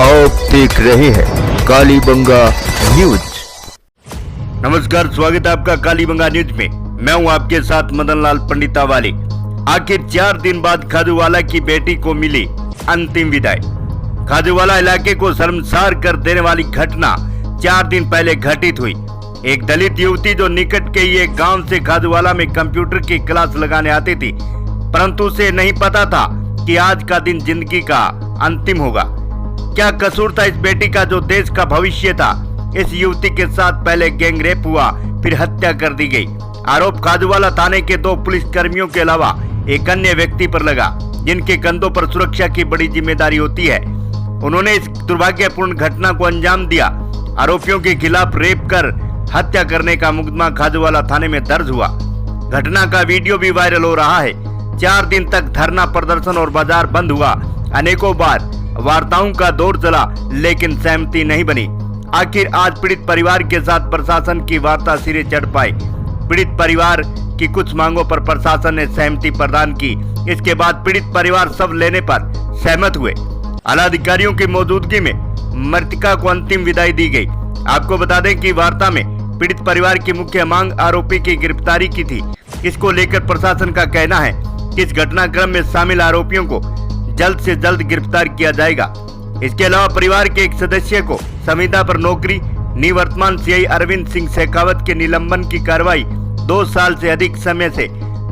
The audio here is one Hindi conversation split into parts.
आप देख रहे हैं कालीबंगा न्यूज। नमस्कार, स्वागत है आपका कालीबंगा न्यूज में। मैं हूं आपके साथ मदन लाल पंडितावाली। आखिर 4 दिन बाद खाजूवाला की बेटी को मिली अंतिम विदाई। खाजूवाला इलाके को शर्मसार कर देने वाली घटना 4 दिन पहले घटित हुई। एक दलित युवती जो निकट के ही एक गांव से खाजूवाला में कंप्यूटर की क्लास लगाने आती थी, परंतु उसे नहीं पता था कि आज का दिन जिंदगी का अंतिम होगा। क्या कसूर था इस बेटी का जो देश का भविष्य था। इस युवती के साथ पहले गैंग रेप हुआ, फिर हत्या कर दी गई। आरोप खाजूवाला थाने के 2 पुलिस कर्मियों के अलावा एक अन्य व्यक्ति पर लगा, जिनके कंधों पर सुरक्षा की बड़ी जिम्मेदारी होती है। उन्होंने इस दुर्भाग्यपूर्ण घटना को अंजाम दिया। आरोपियों के खिलाफ रेप कर हत्या करने का मुकदमा खाजूवाला थाने में दर्ज हुआ। घटना का वीडियो भी वायरल हो रहा है। 4 दिन तक धरना प्रदर्शन और बाजार बंद हुआ। अनेकों बार वार्ताओं का दौर चला, लेकिन सहमति नहीं बनी। आखिर आज पीड़ित परिवार के साथ प्रशासन की वार्ता सिरे चढ़ पाई। पीड़ित परिवार की कुछ मांगों पर प्रशासन ने सहमति प्रदान की। इसके बाद पीड़ित परिवार सब लेने पर सहमत हुए। आला अधिकारियों की मौजूदगी में मृतका को अंतिम विदाई दी गई। आपको बता दें कि वार्ता में पीड़ित परिवार की मुख्य मांग आरोपी की गिरफ्तारी की थी। इसको लेकर प्रशासन का कहना है कि इस घटनाक्रम में शामिल आरोपियों को जल्द से जल्द गिरफ्तार किया जाएगा। इसके अलावा परिवार के एक सदस्य को संविदा पर नौकरी, निवर्तमान सीआई अरविंद सिंह शेखावत के निलंबन की कार्रवाई, 2 साल से अधिक समय से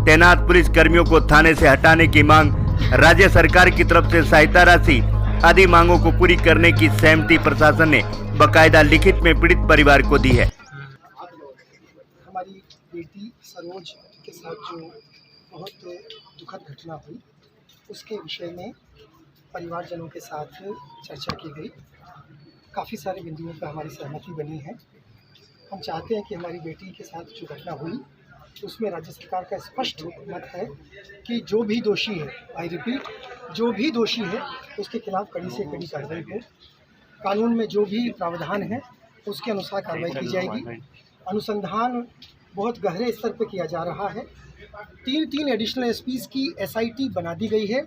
तैनात पुलिस कर्मियों को थाने से हटाने की मांग, राज्य सरकार की तरफ से सहायता राशि आदि मांगों को पूरी करने की सहमति प्रशासन ने बाकायदा लिखित में पीड़ित परिवार को दी है। हमारी बेटी सरोज के साथ जो बहुत दुखद घटना हुई, उसके विषय में परिवारजनों के साथ चर्चा की गई। काफ़ी सारे बिंदुओं पर हमारी सहमति बनी है। हम चाहते हैं कि हमारी बेटी के साथ जो घटना हुई, उसमें राज्य सरकार का स्पष्ट मत है कि जो भी दोषी है, आई रिपीट, जो भी दोषी है उसके खिलाफ कड़ी से कड़ी कार्रवाई हो। कानून में जो भी प्रावधान है उसके अनुसार कार्रवाई की जाएगी। अनुसंधान बहुत गहरे स्तर पर किया जा रहा है। 3 एडिशनल एसपीज़ की एसआईटी बना दी गई है,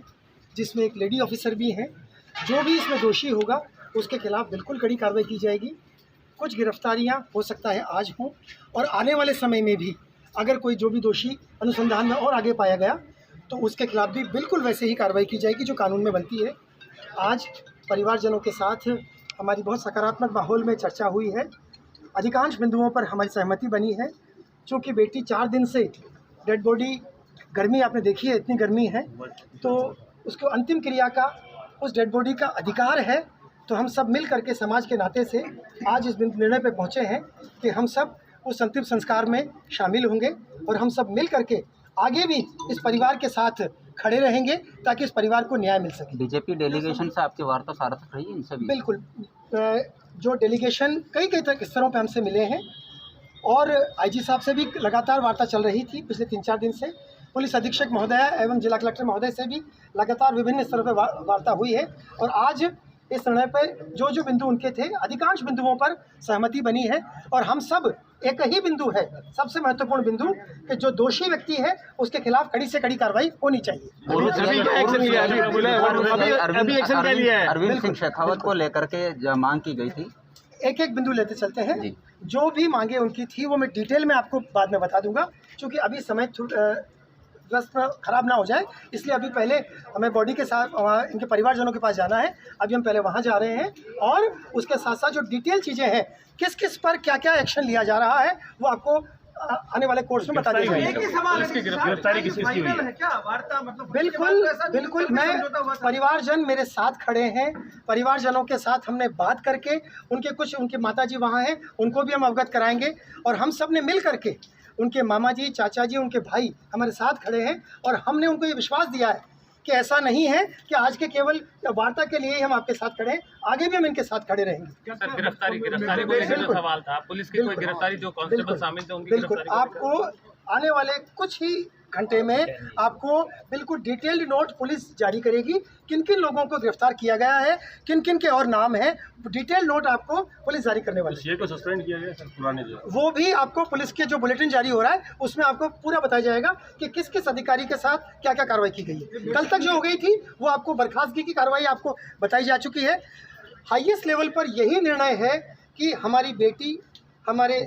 जिसमें एक लेडी ऑफिसर भी हैं। जो भी इसमें दोषी होगा उसके खिलाफ बिल्कुल कड़ी कार्रवाई की जाएगी। कुछ गिरफ्तारियां हो सकता है आज हों, और आने वाले समय में भी अगर कोई जो भी दोषी अनुसंधान में और आगे पाया गया तो उसके खिलाफ भी बिल्कुल वैसे ही कार्रवाई की जाएगी जो कानून में बनती है। आज परिवारजनों के साथ हमारी बहुत सकारात्मक माहौल में चर्चा हुई है। अधिकांश बिंदुओं पर हमारी सहमति बनी है। चूँकि बेटी 4 दिन से डेड बॉडी, गर्मी आपने देखी है, इतनी गर्मी है, तो उसको अंतिम क्रिया का, उस डेड बॉडी का अधिकार है। तो हम सब मिल करके समाज के नाते से आज इस निर्णय पे पहुँचे हैं कि हम सब उस अंतिम संस्कार में शामिल होंगे, और हम सब मिल करके आगे भी इस परिवार के साथ खड़े रहेंगे ताकि इस परिवार को न्याय मिल सके। बीजेपी डेलीगेशन से आपकी वार्ता सार्थक रही इनसे भी? बिल्कुल। जो डेलीगेशन कई तक स्तरों पर हमसे मिले हैं, और आईजी साहब से भी लगातार वार्ता चल रही थी पिछले 3-4 दिन से। पुलिस अधीक्षक महोदय एवं जिला कलेक्टर महोदय से भी लगातार विभिन्न स्तरों पर वार्ता हुई है, और आज इस निर्णय पर जो बिंदु उनके थे, अधिकांश बिंदुओं पर सहमति बनी है। और हम सब एक ही बिंदु है, सबसे महत्वपूर्ण बिंदु, कि जो दोषी व्यक्ति है उसके खिलाफ कड़ी से कड़ी कार्रवाई होनी चाहिए। अरविंद सिंह शेखावत को लेकर के मांग की गई थी। एक बिंदु लेते चलते हैं। जो भी मांगे उनकी थी वो मैं डिटेल में आपको बाद में बता दूंगा, क्योंकि अभी समय खराब ना हो जाए, इसलिए अभी पहले हमें बॉडी के साथ इनके परिवारजनों के पास जाना है। अभी हम पहले वहां जा रहे हैं, और उसके साथ साथ जो डिटेल चीज़ें हैं, किस किस पर क्या क्या एक्शन लिया जा रहा है, वो आपको आने वाले कोर्स में बता दिया जाएगा। बिल्कुल मैं, परिवारजन मेरे साथ खड़े हैं। परिवारजनों के साथ हमने बात करके, उनके माताजी वहाँ हैं, उनको भी हम अवगत कराएंगे, और हम सब ने मिल करके, उनके मामा जी, चाचा जी, उनके भाई हमारे साथ खड़े हैं, और हमने उनको ये विश्वास दिया है कि ऐसा नहीं है कि आज के केवल वार्ता के लिए ही हम आपके साथ खड़े हैं, आगे भी हम इनके साथ खड़े रहेंगे। गिरफ्तारी को लेकर जो सवाल था, पुलिस की कोई गिरफ्तारी, जो कांस्टेबल शामिल थे उनकी बिल्कुल आपको आने वाले कुछ ही घंटे में आपको बिल्कुल डिटेल्ड नोट पुलिस जारी करेगी, किन किन लोगों को गिरफ्तार किया गया है, किन किन के और नाम हैं, डिटेल नोट आपको पुलिस जारी करने वाली है। को सस्पेंड किया गया सर, पुराने जो वो भी आपको पुलिस के जो बुलेटिन जारी हो रहा है उसमें आपको पूरा बताया जाएगा कि किस किस अधिकारी के साथ क्या क्या कार्रवाई की गई है। कल तक जो हो गई थी वो आपको बर्खास्तगी की कार्रवाई आपको बताई जा चुकी है। हाईएस्ट लेवल पर यही निर्णय है कि हमारी बेटी, हमारे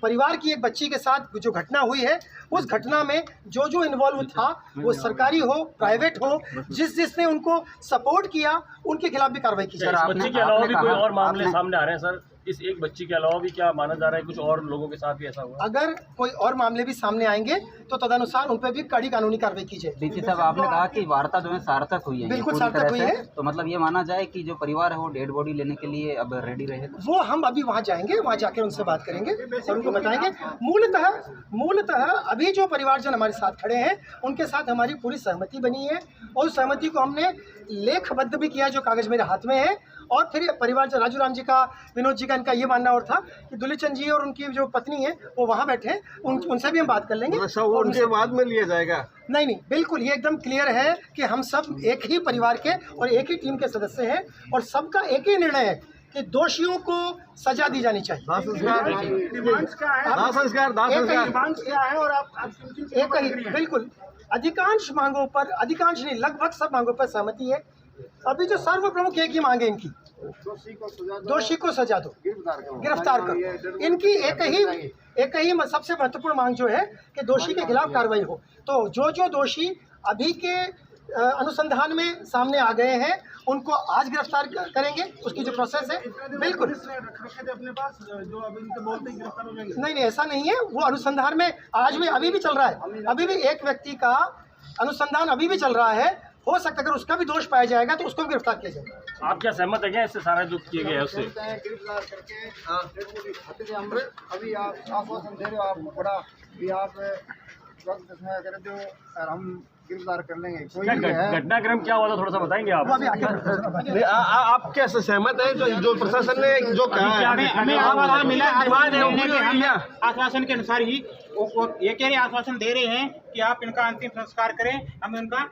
परिवार की एक बच्ची के साथ जो घटना हुई है, उस घटना में जो जो इन्वॉल्व था, वो सरकारी हो, प्राइवेट हो, जिसने उनको सपोर्ट किया, उनके खिलाफ भी कार्रवाई की जाए। इस बच्चे के अलावा भी कोई और मामले सामने आ रहे हैं सर? इस एक बच्ची के अलावा भी क्या माना जा रहा है कुछ और लोगों के साथ भी ऐसा हुआ? अगर कोई और मामले भी सामने आएंगे तो तदनुसार उन पर भी कड़ी कानूनी कार्रवाई की जाए। डीसी साहब, आपने कहा कि वार्ता जो है सार्थक हुई है, बिल्कुल पूरी सार्थक तरह हुई से। है। तो मतलब ये माना जाए कि जो परिवार है वो डेड बॉडी लेने के लिए अब रेडी रहेगा? वो हम अभी वहाँ जाएंगे, वहाँ जाकर उनसे बात करेंगे और उनको बताएंगे। मूलतः अभी जो परिवारजन हमारे साथ खड़े हैं, उनके साथ हमारी पूरी सहमति बनी है और उस सहमति को हमने लेखबद्ध भी किया, जो कागज मेरे हाथ में है। और फिर परिवारजन, राजू राम जी का, विनोद जी का, इनका ये मानना और था कि दुलीचंद जी और उनकी जो पत्नी है वो वहाँ बैठे हैं, उनसे भी हम बात कर लेंगे। वो उनसे बाद में लिया जाएगा? नहीं, बिल्कुल ये एकदम क्लियर है कि हम सब एक ही परिवार के और एक ही टीम के सदस्य हैं और सबका एक ही निर्णय है कि दोषियों को सजा दी जानी चाहिए। दाह संस्कार और आप एक ही, बिल्कुल अधिकांश मांगों पर, अधिकांश नहीं लगभग सब मांगों पर सहमति है। अभी जो सर्वप्रमुख एक ही मांगे इनकी, दोषी को सजा दो, गिरफ्तार करो। इनकी एक ही सबसे महत्वपूर्ण मांग जो है कि दोषी के खिलाफ कार्रवाई हो। तो जो दोषी अभी के अनुसंधान में सामने आ गए हैं, उनको आज गिरफ्तार करेंगे, उसकी जो प्रोसेस है। बिल्कुल नहीं, ऐसा नहीं है। वो अनुसंधान में आज भी, अभी भी चल रहा है। अभी भी एक व्यक्ति का अनुसंधान अभी भी चल रहा है। हो सकता है अगर उसका भी दोष पाया जाएगा तो उसको भी गिरफ्तार किया जाएगा। आप क्या सहमत है क्या इससे, सारा जो किए गए हैं उससे? अभी आप आश्वासन दे रहे हो, आप बड़ा भी आप वक्त करें जो हम गिरफ्तार कर लेंगे। घटनाक्रम क्या हुआ था, थोड़ा सा बताएंगे आप? वो अभी आगे आप क्या सहमत है जो प्रशासन ने जो कहा है? हमें आश्वासन के अनुसार ही वो ये कह रहे, आश्वासन दे रहे हैं कि आप इनका अंतिम संस्कार करें। हमें उनका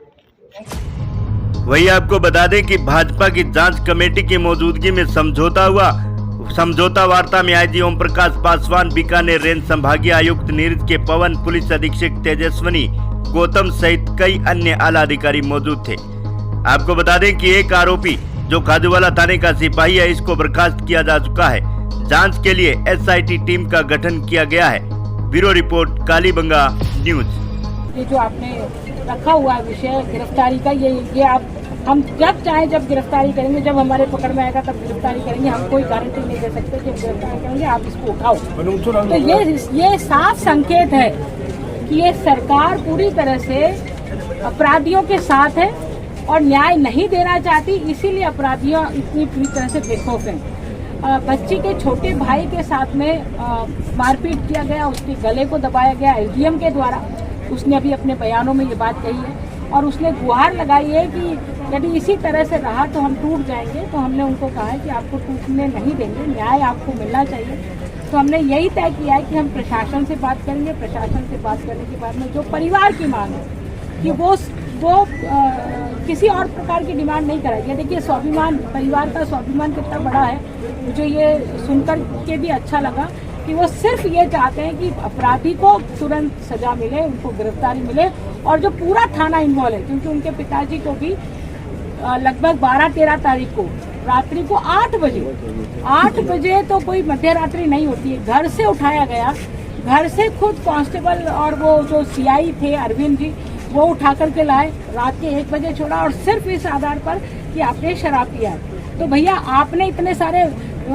वही आपको बता दें कि भाजपा की जांच कमेटी की मौजूदगी में समझौता वार्ता में आईजी ओम प्रकाश पासवान, बीकानेर रेंज संभागीय आयुक्त नीरज के पवन, पुलिस अधीक्षक तेजस्वनी गौतम सहित कई अन्य आला अधिकारी मौजूद थे। आपको बता दें कि एक आरोपी जो खाजूवाला थाने का सिपाही है, इसको बर्खास्त किया जा चुका है। जांच के लिए SIT टीम का गठन किया गया है। Bureau report, Kalibanga news. ये जो आपने रखा हुआ है विषय गिरफ्तारी का, ये आप, हम जब चाहे जब गिरफ्तारी करेंगे, जब हमारे पकड़ में आएगा तब गिरफ्तारी करेंगे। हम कोई गारंटी नहीं दे सकते कि गिरफ्तारी करेंगे, आप इसको उठाओ। तो ये साफ संकेत है कि ये सरकार पूरी तरह से अपराधियों के साथ है और न्याय नहीं देना चाहती, इसीलिए अपराधियों इतनी पूरी तरह से बेखौफ हैं। बच्ची के छोटे भाई के साथ में मारपीट किया गया, उसके गले को दबाया गया SDM के द्वारा। उसने अभी अपने बयानों में ये बात कही है और उसने गुहार लगाई है कि यदि इसी तरह से रहा तो हम टूट जाएंगे। तो हमने उनको कहा है कि आपको टूटने नहीं देंगे, न्याय आपको मिलना चाहिए। तो हमने यही तय किया है कि हम प्रशासन से बात करेंगे। प्रशासन से बात करने के बाद में जो परिवार की मांग है कि वो किसी और प्रकार की डिमांड नहीं कराएगी। देखिए, स्वाभिमान, परिवार का स्वाभिमान कितना बड़ा है, मुझे ये सुनकर के भी अच्छा लगा कि वो सिर्फ ये चाहते हैं कि अपराधी को तुरंत सजा मिले, उनको गिरफ्तारी मिले और जो पूरा थाना इन्वॉल्व है, क्योंकि उनके पिताजी को भी लगभग 12-13 तारीख को रात्रि को 8 बजे तो कोई मध्य रात्रि नहीं होती है, घर से उठाया गया। घर से खुद कांस्टेबल और वो जो CI थे अरविंद जी, वो उठा करके लाए, रात के 1 बजे छोड़ा और सिर्फ इस आधार पर कि आपने शराब पिया। तो भैया, आपने इतने सारे,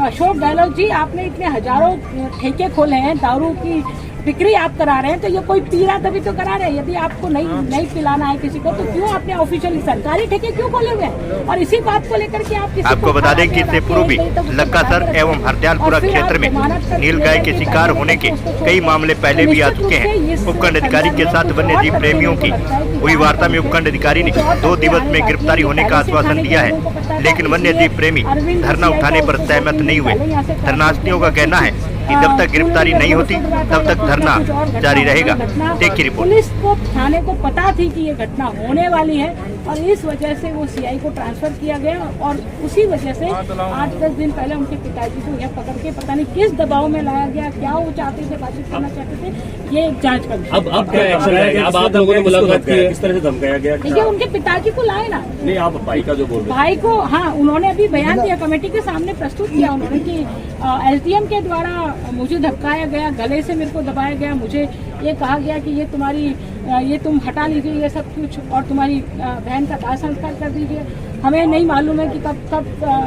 अशोक गहलोत जी, आपने इतने हजारों ठेके खोले हैं, दारू की बिक्री आप करा रहे हैं, तो ये कोई पी रहा तभी तो करा रहे हैं। यदि आपको नहीं पिलाना है किसी को तो क्यों आपने ऑफिशियली सरकारी ठेके क्यों खोले हुए हैं? और इसी बात को लेकर के आप आपको बता दें कि इससे पूर्व भी लक्कासर एवं हरदयालपुरा क्षेत्र में नीलगाय के शिकार होने के कई मामले पहले भी आ चुके हैं। उपखंड अधिकारी के साथ वन्य जीव प्रेमियों की हुई वार्ता में उपखंड अधिकारी ने 2 दिवस में गिरफ्तारी होने का आश्वासन दिया है, लेकिन वन्य जीव प्रेमी धरना उठाने पर सहमत नहीं हुए। धरनार्थियों का कहना है कि जब तक गिरफ्तारी नहीं होती तब तक धरना जारी रहेगा। देखिए रिपोर्ट। पुलिस को, थाने को पता थी कि ये घटना होने वाली है, और इस वजह से वो सीआई को ट्रांसफर किया गया और उसी वजह से 8-10 दिन पहले उनके पिताजी को यहाँ पकड़ के पता नहीं किस दबाव में लाया गया, क्या वो चाहते थे, बातचीत करना चाहते थे, ये एक जांच का विषय। अब क्या एक्शन रहेगा? अब आप लोगों ने मुलाकात की, किस तरह से धमकाया गया? देखिए उनके पिताजी को लाए ना, नहीं आप भाई का जो बोल रहे भाई को, हाँ उन्होंने अभी बयान दिया, कमेटी के सामने प्रस्तुत किया उन्होंने कि एसडीएम के द्वारा मुझे धमकाया गया, गले से मेरे को दबाया गया, मुझे ये कहा गया कि ये तुम्हारी ये तुम हटा लीजिए ये सब कुछ और तुम्हारी बहन का दाह संस्कार कर दीजिए। हमें नहीं मालूम है कि कब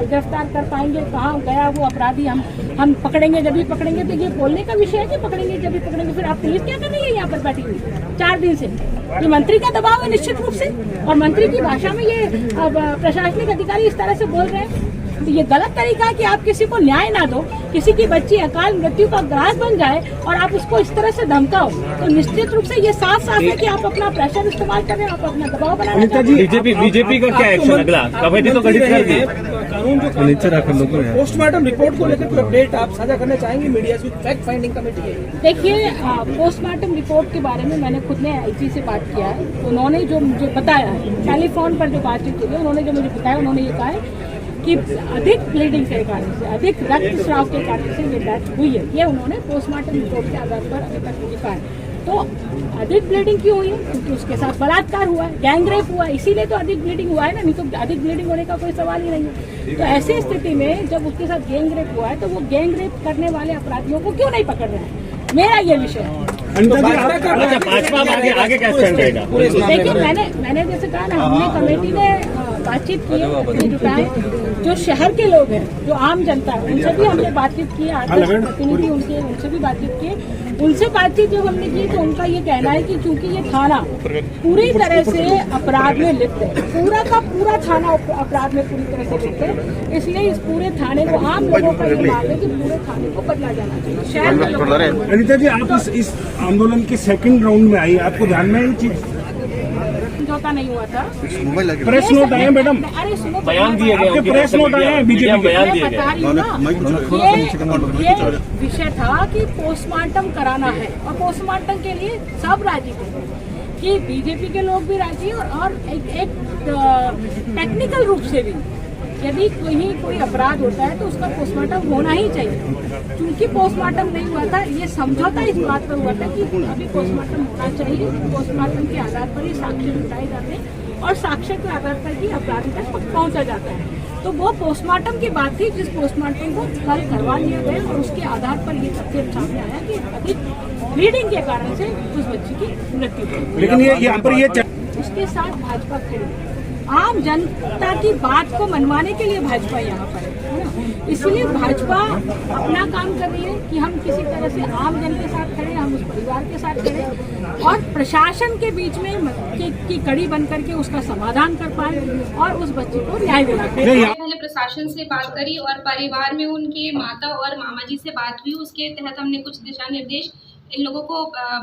गिरफ्तार कर पाएंगे, कहाँ गया वो अपराधी, हम पकड़ेंगे जब भी पकड़ेंगे। तो ये बोलने का विषय है कि पकड़ेंगे जब भी पकड़ेंगे। फिर आप पुलिस क्या कर रही है यहाँ पर बैठी हुई 4 दिन से? ये मंत्री का दबाव है निश्चित रूप से, और मंत्री की भाषा में ये प्रशासनिक अधिकारी इस तरह से बोल रहे हैं। तो ये गलत तरीका है कि आप किसी को न्याय ना दो, किसी की बच्ची अकाल मृत्यु का ग्रास बन जाए और आप उसको इस तरह से धमकाओ, तो निश्चित रूप से ये साफ है कि आप अपना प्रेशर इस्तेमाल कर रहे हैं, आप अपना दबाव बनाना चाहते हैं। बीजेपी का क्या एक्शन अगला? कमेटी तो गठित कर दी, कानून जो पोस्टमार्टम रिपोर्ट को लेकर कोई अपडेट आप साझा करना चाहेंगे मीडिया से? फैक्ट फाइंडिंग कमेटी है। देखिए पोस्टमार्टम रिपोर्ट के बारे में मैंने खुद ने आईजी से बात किया है, उन्होंने जो मुझे बताया है, टेलीफोन पर जो बातचीत हुई है, उन्होंने जो मुझे बताया, उन्होंने ये कहा है कि अधिक ब्लीडिंग के कारण से, अधिक रक्तस्राव के कारण से ये डेथ हुई है। ये उन्होंने पोस्टमार्टम रिपोर्ट के आधार पर अभी तक मुझे कहा है। तो अधिक ब्लीडिंग क्यों हुई है? क्योंकि उसके साथ बलात्कार हुआ है, गैंग रेप हुआ है, इसीलिए तो अधिक ब्लीडिंग हुआ है ना, नहीं तो अधिक ब्लीडिंग होने का कोई सवाल ही नहीं है। तो ऐसी स्थिति में जब उसके साथ गैंग रेप हुआ है तो वो गैंग रेप करने वाले अपराधियों को क्यों नहीं पकड़ रहे हैं? मेरा ये विषय है। भाजपा आगे क्या स्टैंड रहेगा? देखिए मैंने जैसे कहा ना, हमने कमेटी ने बातचीत की है, जुटाए जो शहर के लोग हैं, जो आम जनता है, उनसे भी हमने बातचीत की, आर्थिक प्रतिनिधि उनसे भी बातचीत की। उनसे बातचीत जब हमने की तो उनका ये कहना है कि चूंकि ये थाना पूरी तरह से अपराध में लिप्त है, पूरा का पूरा थाना अपराध में पूरी तरह से लिप्त है, इसलिए इस पूरे थाने को, आम लोगों का ये मांग है कि पूरे थाने को बदला जाना चाहिए। शहर के लोग। अनिता जी, आप इस आंदोलन के सेकंड राउंड में आई, आपको ध्यान में ये चीज? समझौता नहीं हुआ था, प्रेस नोट आए मैडम, अरे सुनो, बयान दिए गए, आपके प्रेस नोट आए हैं बीजेपी के? बयान दिए मैं बता रही हूँ ना, ये विषय था कि पोस्टमार्टम कराना है और पोस्टमार्टम के लिए सब राजी थे, कि बीजेपी के लोग भी राजी और एक टेक्निकल रूप से भी यदि कोई अपराध होता है तो उसका पोस्टमार्टम होना ही चाहिए। क्योंकि पोस्टमार्टम नहीं हुआ था, ये समझौता इस बात पर हुआ था कि अभी पोस्टमार्टम होना चाहिए, पोस्टमार्टम के आधार पर ही साक्ष्य जुटाए जाते हैं और साक्ष्य के आधार पर ही अपराधी तक पहुंचा जाता है। तो वो पोस्टमार्टम की बात थी, जिस पोस्टमार्टम को कल करवा लिया गया और उसके आधार पर ये तथ्य सामने आया कि अधिक ब्लीडिंग के कारण से उस बच्ची की मृत्यु हुई। लेकिन ये यहाँ पर ये उसके साथ भाजपा खड़ी, आम जनता की बात को मनवाने के लिए भाजपा यहाँ पर है ना, इसलिए भाजपा अपना काम कर रही है कि हम किसी तरह से आम जन के साथ खड़े, हम उस परिवार के साथ खड़े और प्रशासन के बीच में की कड़ी बन करके उसका समाधान कर पाए और उस बच्चे को न्याय दिला पाए। मैंने प्रशासन से बात करी और परिवार में उनके माता और मामा जी से बात हुई, उसके तहत हमने कुछ दिशा निर्देश इन लोगों को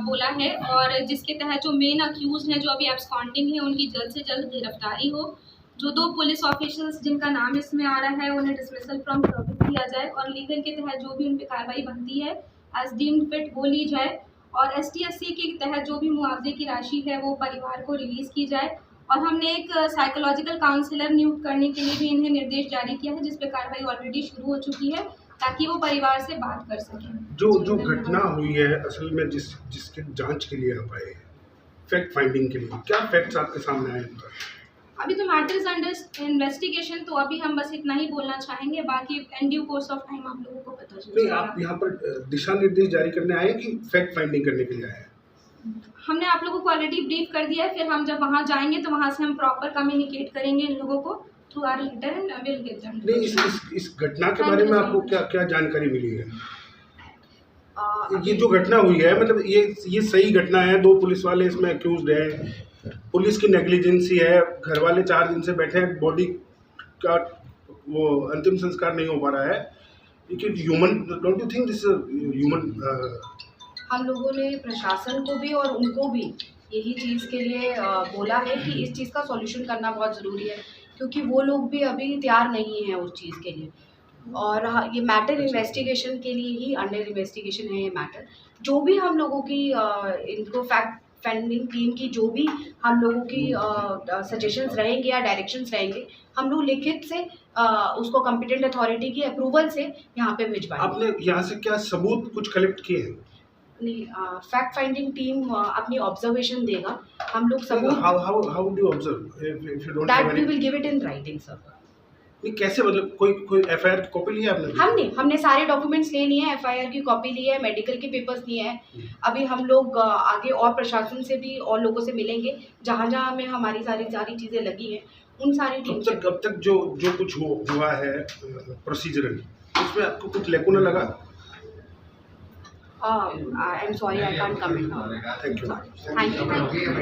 बोला है और जिसके तहत जो मेन अक्यूज हैं, जो अभी एब्सकॉन्डिंग है, उनकी जल्द से जल्द गिरफ्तारी हो। जो 2 पुलिस ऑफिसर्स जिनका नाम इसमें आ रहा है उन्हें डिसमिसल फ्रॉम सर्विस किया जाए और लीगल के तहत जो भी उन पर कार्रवाई बनती है एज डीम्ड फिट वो ली जाए और ST/SC के तहत जो भी मुआवजे की राशि है वो परिवार को रिलीज़ की जाए। और हमने एक साइकोलॉजिकल काउंसलर नियुक्त करने के लिए भी इन्हें निर्देश जारी किया है, जिस पर कार्रवाई ऑलरेडी शुरू हो चुकी है ताकि वो परिवार से बात कर सकें। जो घटना हुई है असल में जिसके जांच के लिए आप आए, फैक्ट फाइंडिंग के लिए, क्या फैक्ट्स आपके सामने आए? अभी तो मैटर इज अंडर इन्वेस्टिगेशन, तो अभी हम बस इतना ही बोलना चाहेंगे, बाकी in due course of time आप लोगों को पता चलेगा। नहीं, आप यहाँ पर दिशा निर्देश जारी करने आए कि फैक्ट फाइंडिंग करने के लिए आए? हमने आप लोगों को ऑलरेडी ब्रीफ कर दिया है, फिर हम जब वहाँ जाएंगे तो वहाँ से हम प्रॉपर कम्युनिकेट करेंगे इन लोगों को through our leader and will get them. नहीं, इस घटना के बारे में आपको क्या जानकारी मिली है? ये जो घटना हुई है, मतलब ये सही घटना है? 2 पुलिस वाले इसमें अक्यूज्ड हैं, पुलिस की नेग्लिजेंसी है, घर वाले 4 दिन से बैठे हैं, बॉडी का वो अंतिम संस्कार नहीं हो पा रहा है, human, don't you think this human? हम लोगों ने प्रशासन को भी और उनको भी यही चीज़ के लिए बोला है कि इस चीज़ का सॉल्यूशन करना बहुत ज़रूरी है, क्योंकि वो लोग भी अभी तैयार नहीं हैं उस चीज़ के लिए। और ये मैटर इन्वेस्टिगेशन के लिए ही अंडर इन्वेस्टिगेशन है ये मैटर। जो भी हम लोगों की इनको फाइंडिंग टीम की जो भी हम लोगों की सजेशंस रहेंगे या डायरेक्शंस रहेंगे, हम लोग लिखित से उसको कॉम्पिटेंट अथॉरिटी की अप्रूवल से यहाँ पे भिजवाएंगे। आपने यहाँ से क्या सबूत कुछ कलेक्ट किए हैं? नहीं, फैक्ट फाइंडिंग टीम अपनी ऑब्जर्वेशन देगा, हम लोग सबूत how do observe if you don't that we will give it in writing sir. नहीं, कैसे, मतलब कोई एफआईआर की कॉपी ली है आपने? हमने सारे डॉक्यूमेंट्स ले लिए हैं, एफआईआर की कॉपी ली है, मेडिकल के पेपर्स लिए हैं। अभी हम लोग आगे और प्रशासन से भी और लोगों से मिलेंगे, जहाँ जहाँ हमें हमारी सारी चीज़ें लगी हैं उन सारी टीम से। अब तक जो कुछ हुआ है प्रोसीजरल, उसमें आपको कुछ लेकुना लगा? I am sorry, I can't comment. Thank you. Thank you.